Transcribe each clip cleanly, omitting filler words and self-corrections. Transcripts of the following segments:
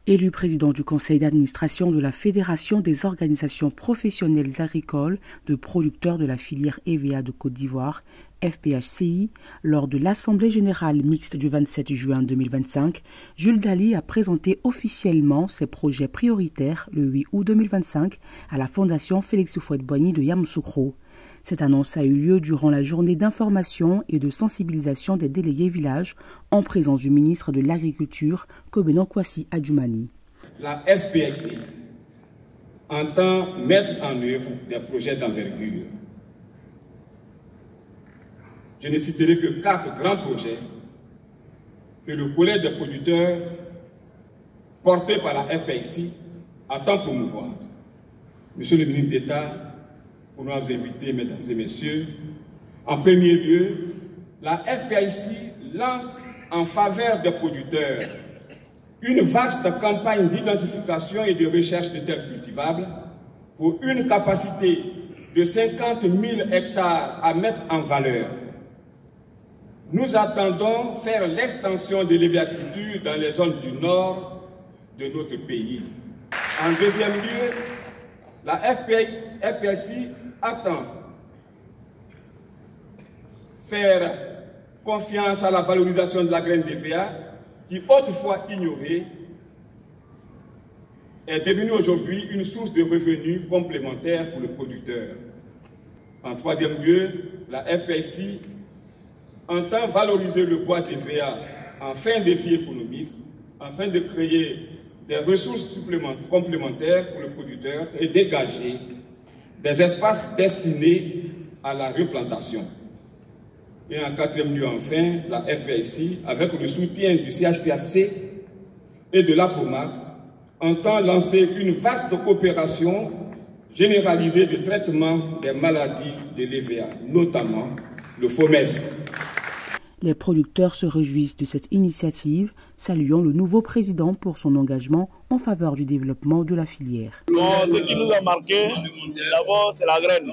Élu président du conseil d'administration de la Fédération des organisations professionnelles agricoles de producteurs de la filière EVA de Côte d'Ivoire, FPHCI, lors de l'Assemblée générale mixte du 27 juin 2025, Jules Dali a présenté officiellement ses projets prioritaires le 8 août 2025 à la Fondation Félix Houphouët-Boigny de Yamoussoukro. Cette annonce a eu lieu durant la journée d'information et de sensibilisation des délégués villages en présence du ministre de l'Agriculture, Kobena Kwasi Adjoumani. La FPHCI entend mettre en œuvre des projets d'envergure. Je ne citerai que 4 grands projets que le collège des producteurs porté par la FPHCI entend promouvoir. Monsieur le ministre d'État, pour nous inviter, mesdames et messieurs, en premier lieu, la FPHCI lance en faveur des producteurs une vaste campagne d'identification et de recherche de terres cultivables pour une capacité de 50 000 hectares à mettre en valeur. Nous attendons faire l'extension de l'héliculture dans les zones du nord de notre pays. En deuxième lieu, la FPHCI attend faire confiance à la valorisation de la graine d'EVA qui, autrefois ignorée, est devenue aujourd'hui une source de revenus complémentaires pour le producteur. En troisième lieu, la FPHCI entend valoriser le bois d'EVA en fin de vie économique, afin de créer des ressources complémentaires pour le producteur et dégager des espaces destinés à la replantation. Et en quatrième lieu, enfin, la FPHCI, avec le soutien du CHPAC et de l'APROMAC, entend lancer une vaste opération généralisée de traitement des maladies de l'EVA, notamment le FOMES. Les producteurs se réjouissent de cette initiative, saluant le nouveau président pour son engagement en faveur du développement de la filière. Bon, ce qui nous a marqué, d'abord, c'est la graine.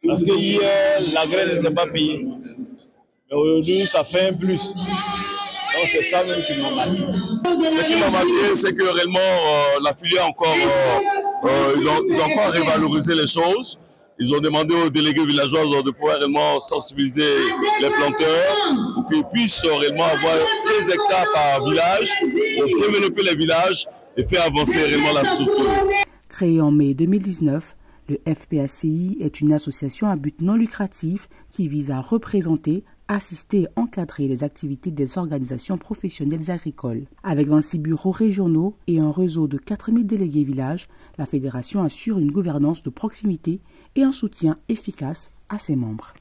Parce que hier, la graine n'était pas payée. Mais aujourd'hui, ça fait un plus. Donc c'est ça même qui m'a marqué. Ce qui m'a marqué, c'est que réellement, la filière encore, ils ont encore révalorisé les choses. Ils ont demandé aux délégués villageois de pouvoir réellement sensibiliser les planteurs pour qu'ils puissent réellement avoir 15 hectares par village pour développer les villages et faire avancer réellement la structure. Créé en mai 2019, le FPHCI est une association à but non lucratif qui vise à représenter, assister et encadrer les activités des organisations professionnelles agricoles. Avec 26 bureaux régionaux et un réseau de 4000 délégués villages, la fédération assure une gouvernance de proximité et un soutien efficace à ses membres.